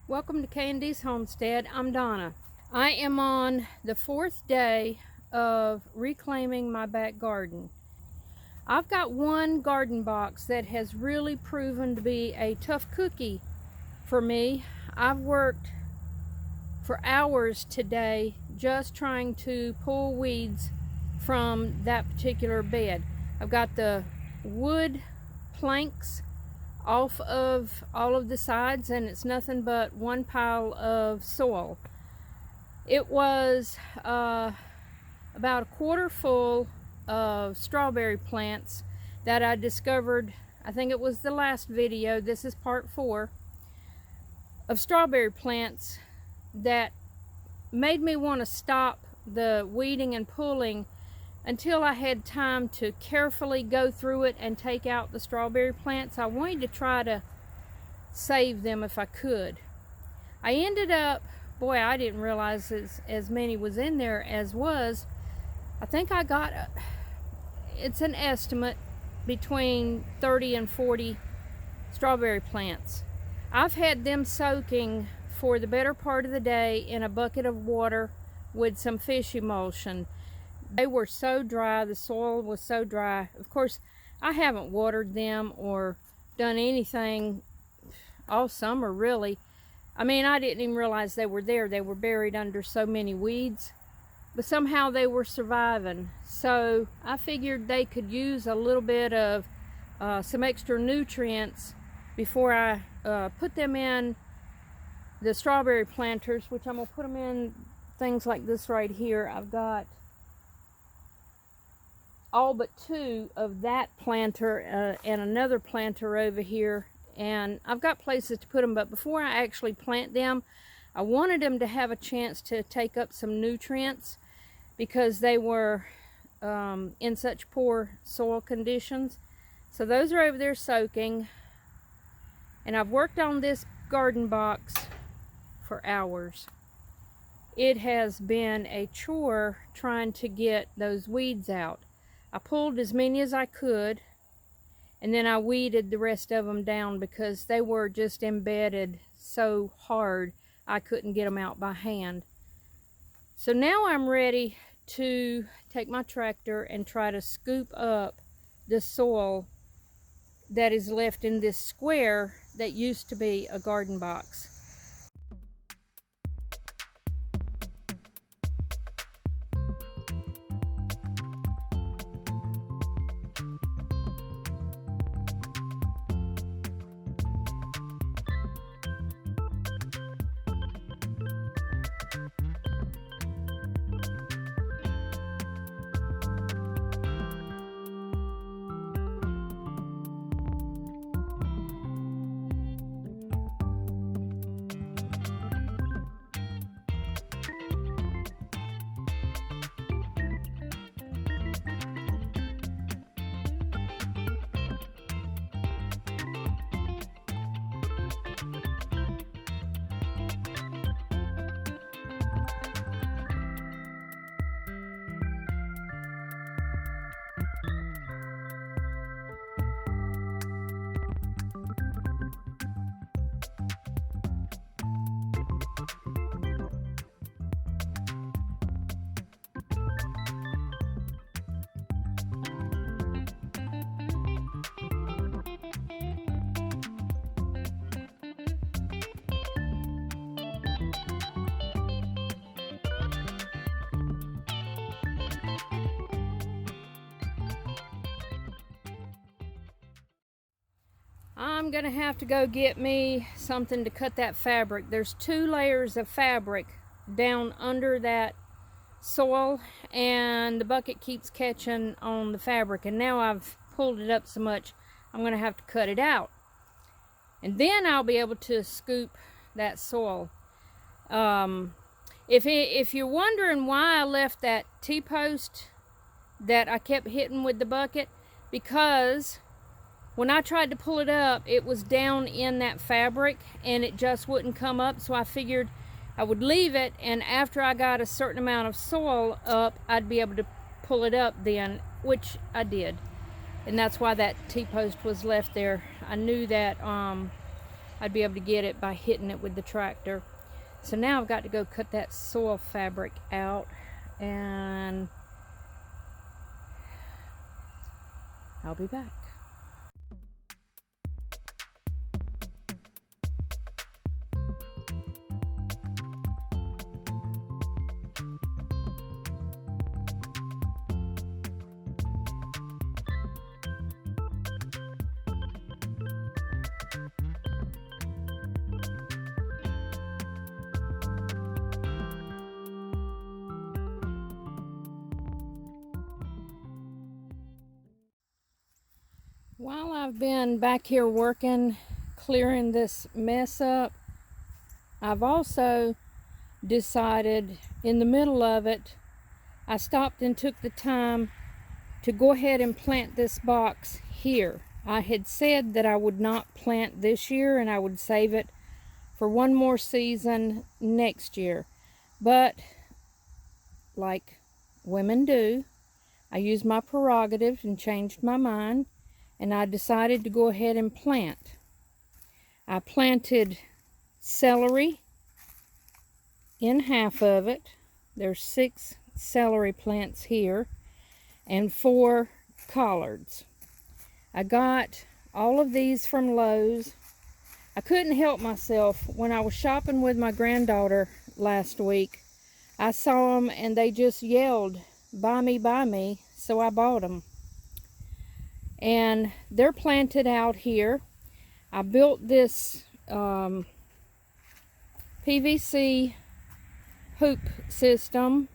Welcome to K&D's Homestead. I'm Donna. I am on the 4th day of reclaiming my back garden. I've got one garden box that has really proven to be a tough cookie for me. I've worked for hours today just trying to pull weeds from that particular bed. I've got the wood planks off of all of the sides, and it's nothing but one pile of soil. It was about a quarter full of strawberry plants that I discovered. I think it was the last video. This is part 4 of strawberry plants that made me want to stop the weeding and pulling until I had time to carefully go through it and take out the strawberry plants. I wanted to try to save them if I could. I ended up, boy, I didn't realize as many was in there as was. I think I got, it's an estimate between 30 and 40 strawberry plants. I've had them soaking for the better part of the day in a bucket of water with some fish emulsion. They were so dry, the soil was so dry. Of course, I haven't watered them or done anything all summer, really. I mean, I didn't even realize they were there. They were buried under so many weeds, but somehow they were surviving. So I figured they could use a little bit of some extra nutrients before I put them in the strawberry planters, which I'm gonna put them in things like this right here. I've got all but 2 of that planter and another planter over here, and I've got places to put them, but before I actually plant them, I wanted them to have a chance to take up some nutrients because they were in such poor soil conditions. So those are over there soaking, and I've worked on this garden box for hours. It has been a chore trying to get those weeds out. I pulled as many as I could, and then I weeded the rest of them down because they were just embedded so hard I couldn't get them out by hand. So now I'm ready to take my tractor and try to scoop up the soil that is left in this square that used to be a garden box. I'm gonna have to go get me something to cut that fabric. There's 2 layers of fabric down under that soil, and the bucket keeps catching on the fabric, and now I've pulled it up so much I'm gonna have to cut it out, and then I'll be able to scoop that soil. If you're wondering why I left that T-post that I kept hitting with the bucket, because when I tried to pull it up, it was down in that fabric and it just wouldn't come up. So I figured I would leave it, and after I got a certain amount of soil up, I'd be able to pull it up then, which I did. And that's why that T-post was left there. I knew that I'd be able to get it by hitting it with the tractor. So now I've got to go cut that soil fabric out, and I'll be back. While I've been back here working, clearing this mess up, I've also decided in the middle of it, I stopped and took the time to go ahead and plant this box here. I had said that I would not plant this year and I would save it for one more season next year. But like women do, I used my prerogative and changed my mind, and I decided to go ahead and plant. I planted celery in half of it. There's 6 celery plants here and 4 collards. I got all of these from Lowe's. I couldn't help myself. When I was shopping with my granddaughter last week, I saw them and they just yelled, buy me, so I bought them. And they're planted out here. I built this PVC hoop system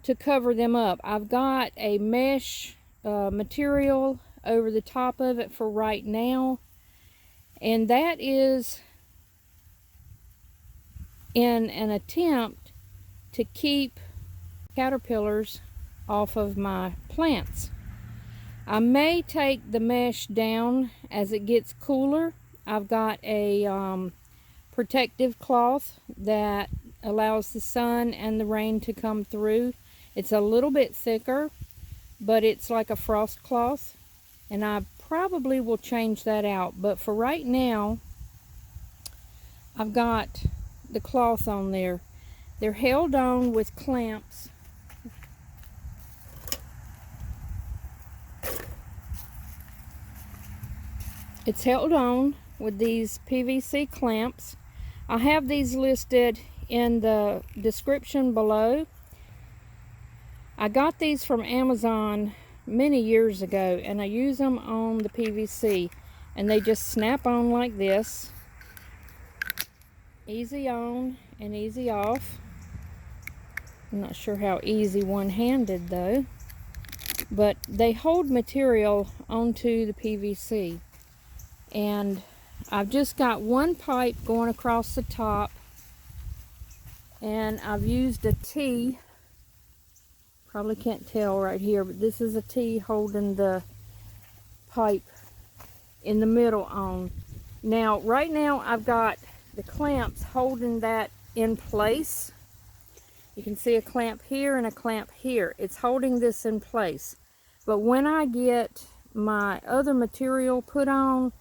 to cover them up. I've got a mesh material over the top of it for right now, and that is in an attempt to keep caterpillars off of my plants. I may take the mesh down as it gets cooler. I've got a protective cloth that allows the sun and the rain to come through. It's a little bit thicker, but it's like a frost cloth, and I probably will change that out. But for right now, I've got the cloth on there. They're held on with clamps. It's held on with these PVC clamps. I have these listed in the description below. I got these from Amazon many years ago, and I use them on the PVC, and they just snap on like this. Easy on and easy off. I'm not sure how easy one-handed though, but they hold material onto the PVC. And I've just got one pipe going across the top, and I've used a T. Probably can't tell right here, but this is a T holding the pipe in the middle on. Now, right now I've got the clamps holding that in place. You can see a clamp here and a clamp here. It's holding this in place. But when I get my other material put on,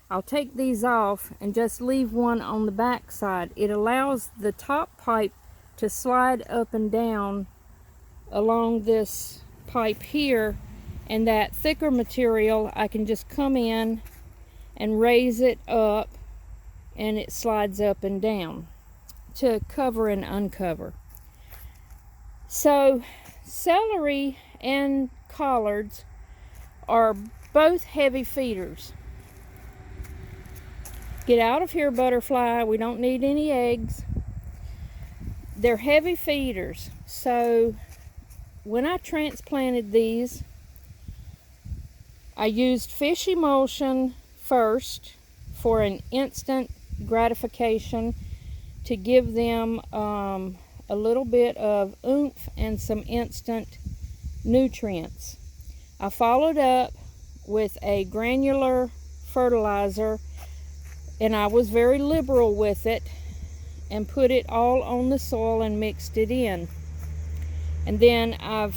I'll take these off and just leave one on the back side. It allows the top pipe to slide up and down along this pipe here, and that thicker material I can just come in and raise it up, and it slides up and down to cover and uncover. So celery and collards are both heavy feeders. Get out of here, butterfly. We don't need any eggs. They're heavy feeders. So when I transplanted these, I used fish emulsion first for an instant gratification to give them a little bit of oomph and some instant nutrients. I followed up with a granular fertilizer, and I was very liberal with it and put it all on the soil and mixed it in. And then I've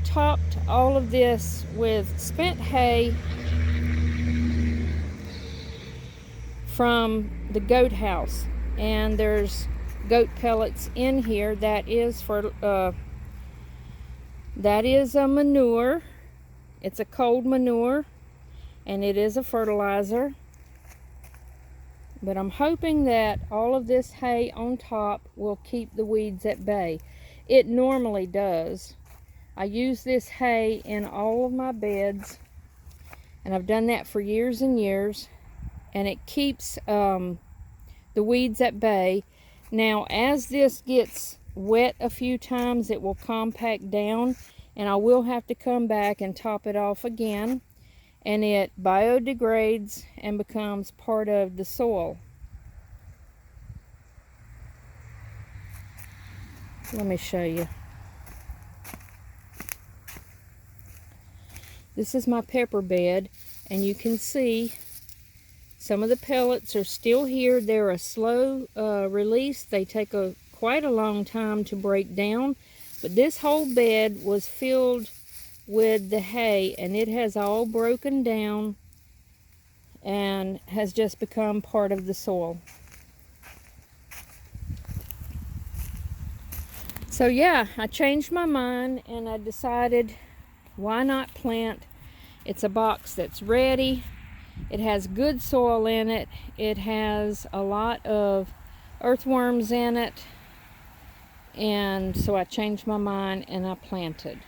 topped all of this with spent hay from the goat house, and there's goat pellets in here. That is a manure. It's a cold manure, and it is a fertilizer. But I'm hoping that all of this hay on top will keep the weeds at bay. It normally does. I use this hay in all of my beds, and I've done that for years and years, and it keeps the weeds at bay. Now, as this gets wet a few times, it will compact down, and I will have to come back and top it off again, and it biodegrades and becomes part of the soil. Let me show you. This is my pepper bed, and you can see some of the pellets are still here. They're a slow release. They take quite a long time to break down, but this whole bed was filled with the hay, and it has all broken down and has just become part of the soil. So yeah, I changed my mind, and I decided, why not plant? It's a box that's ready. It has good soil in it. It has a lot of earthworms in it. And so I changed my mind and I planted.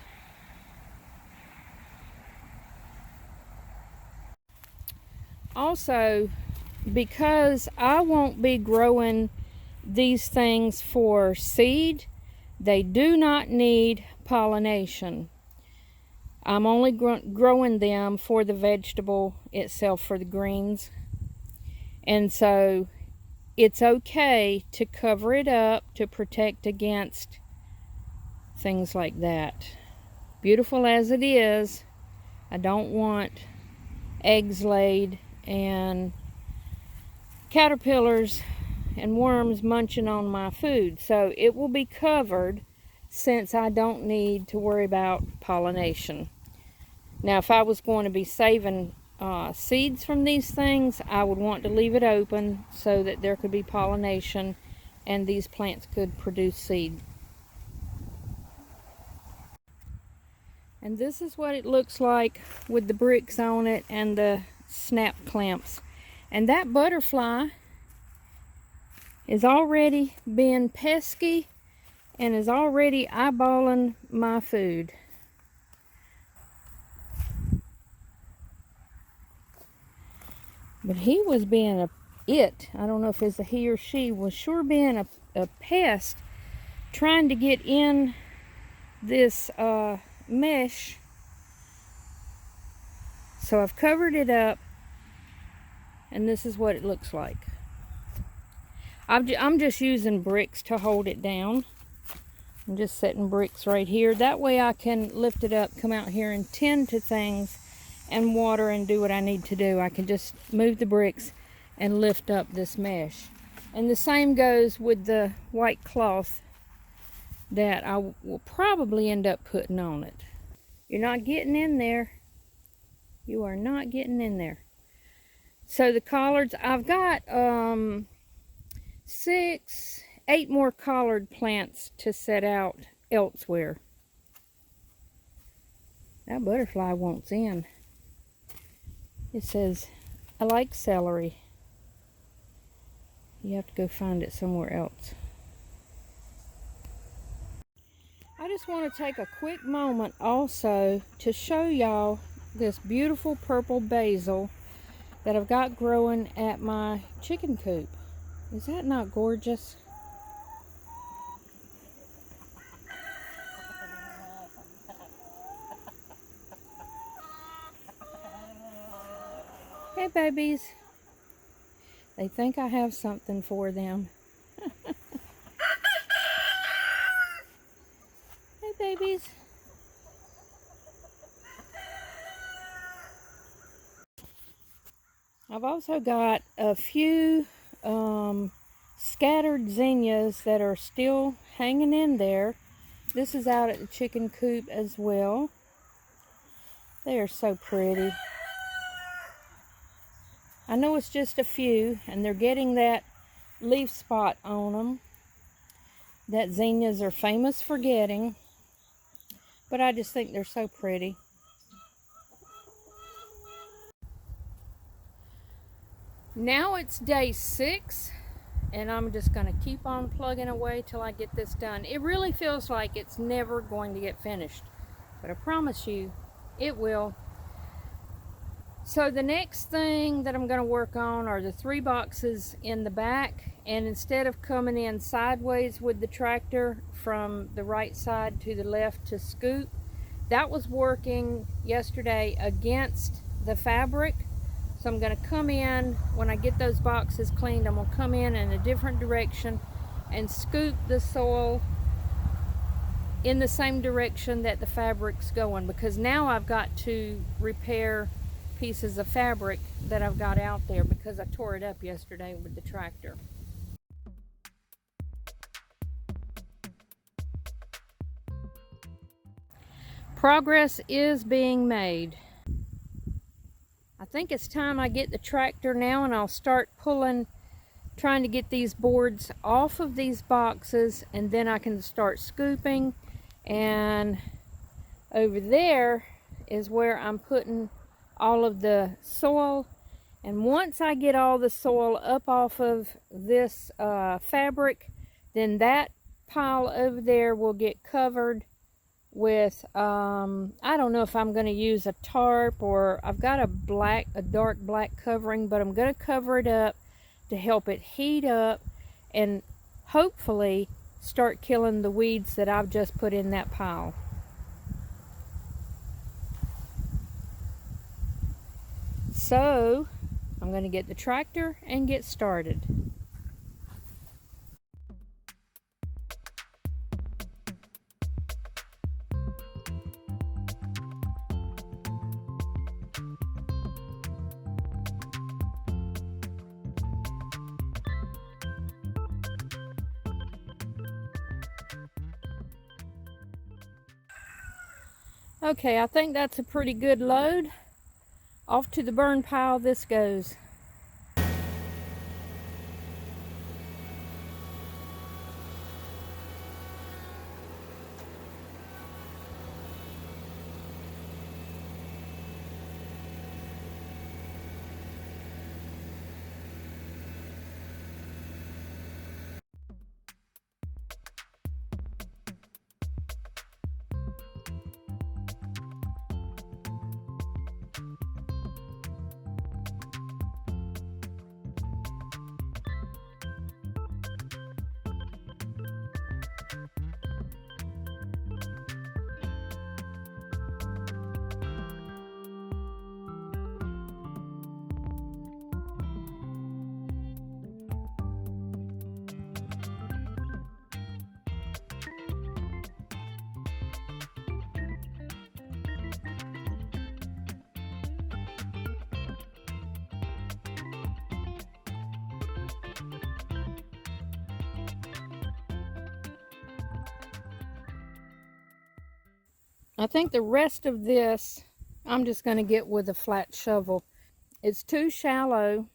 Also, because I won't be growing these things for seed, they do not need pollination. I'm only growing them for the vegetable itself, for the greens. And so it's okay to cover it up to protect against things like that. Beautiful as it is, I don't want eggs laid and caterpillars and worms munching on my food. So it will be covered, since I don't need to worry about pollination. Now, if I was going to be saving seeds from these things, I would want to leave it open so that there could be pollination and these plants could produce seed. And this is what it looks like with the bricks on it and the snap clamps. And that butterfly is already being pesky and is already eyeballing my food. But he was being I don't know if it's a he or she, was sure being a pest, trying to get in this mesh. So I've covered it up, and this is what it looks like. I'm just using bricks to hold it down. I'm just setting bricks right here. That way I can lift it up, come out here and tend to things and water and do what I need to do. I can just move the bricks and lift up this mesh. And the same goes with the white cloth that I will probably end up putting on it. You're not getting in there. You are not getting in there. So the collards, I've got 8 more collard plants to set out elsewhere. That butterfly wants in. It says, I like celery. You have to go find it somewhere else. I just want to take a quick moment also to show y'all this beautiful purple basil that I've got growing at my chicken coop. Is that not gorgeous? Hey babies. They think I have something for them. Hey babies. I've also got a few scattered zinnias that are still hanging in there. This is out at the chicken coop as well. They are so pretty. I know it's just a few, and they're getting that leaf spot on them that zinnias are famous for getting, but I just think they're so pretty. Now it's day 6, and I'm just going to keep on plugging away till I get this done. It really feels like it's never going to get finished, but I promise you it will. So the next thing that I'm going to work on are the 3 boxes in the back, and instead of coming in sideways with the tractor from the right side to the left to scoop, that was working yesterday against the fabric. So I'm going to come in, when I get those boxes cleaned, I'm going to come in a different direction and scoop the soil in the same direction that the fabric's going, because now I've got to repair pieces of fabric that I've got out there because I tore it up yesterday with the tractor. Progress is being made. I think it's time I get the tractor now, and I'll start trying to get these boards off of these boxes, and then I can start scooping. And over there is where I'm putting all of the soil, and once I get all the soil up off of this fabric, then that pile over there will get covered with I don't know if I'm going to use a tarp, or I've got a dark black covering, but I'm going to cover it up to help it heat up and hopefully start killing the weeds that I've just put in that pile. So I'm going to get the tractor and get started. Okay, I think that's a pretty good load. Off to the burn pile this goes. I think the rest of this I'm just going to get with a flat shovel. It's too shallow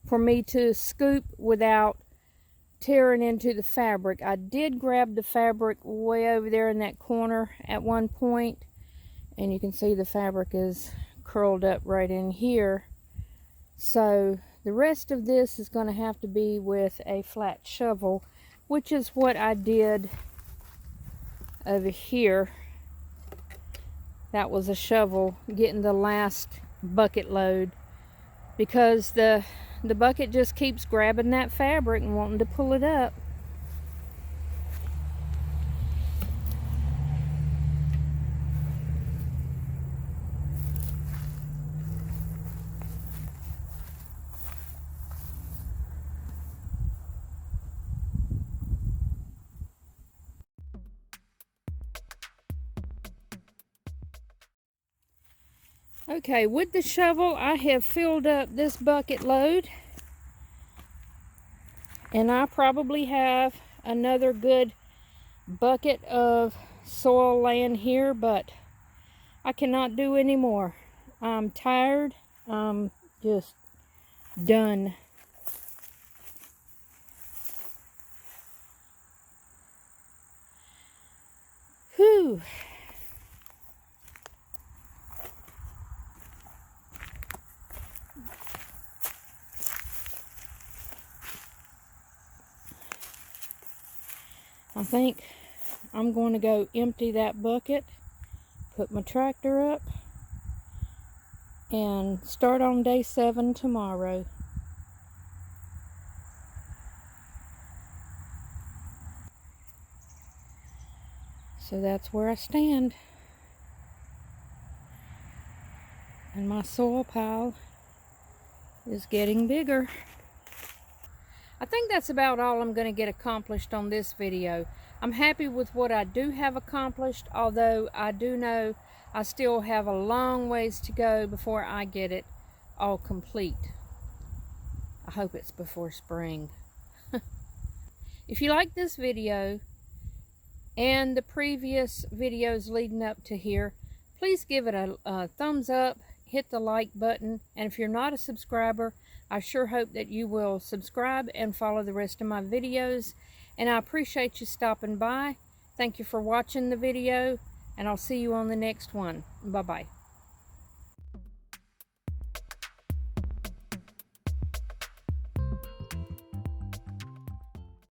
for me to scoop without tearing into the fabric. I did grab the fabric way over there in that corner at one point, and you can see the fabric is curled up right in here. So the rest of this is going to have to be with a flat shovel, which is what I did over here. That was a shovel getting the last bucket load, because the bucket just keeps grabbing that fabric and wanting to pull it up. Okay, with the shovel I have filled up this bucket load, and I probably have another good bucket of soil laying here, but I cannot do any more. I'm tired. I'm just done. Whew. I think I'm going to go empty that bucket, put my tractor up, and start on day 7 tomorrow. So that's where I stand. And my soil pile is getting bigger. I think that's about all I'm going to get accomplished on this video. I'm happy with what I do have accomplished, although I do know I still have a long ways to go before I get it all complete. I hope it's before spring. If you like this video and the previous videos leading up to here, please give it a thumbs up, hit the like button, and if you're not a subscriber, I sure hope that you will subscribe and follow the rest of my videos. And I appreciate you stopping by. Thank you for watching the video, and I'll see you on the next one. Bye-bye.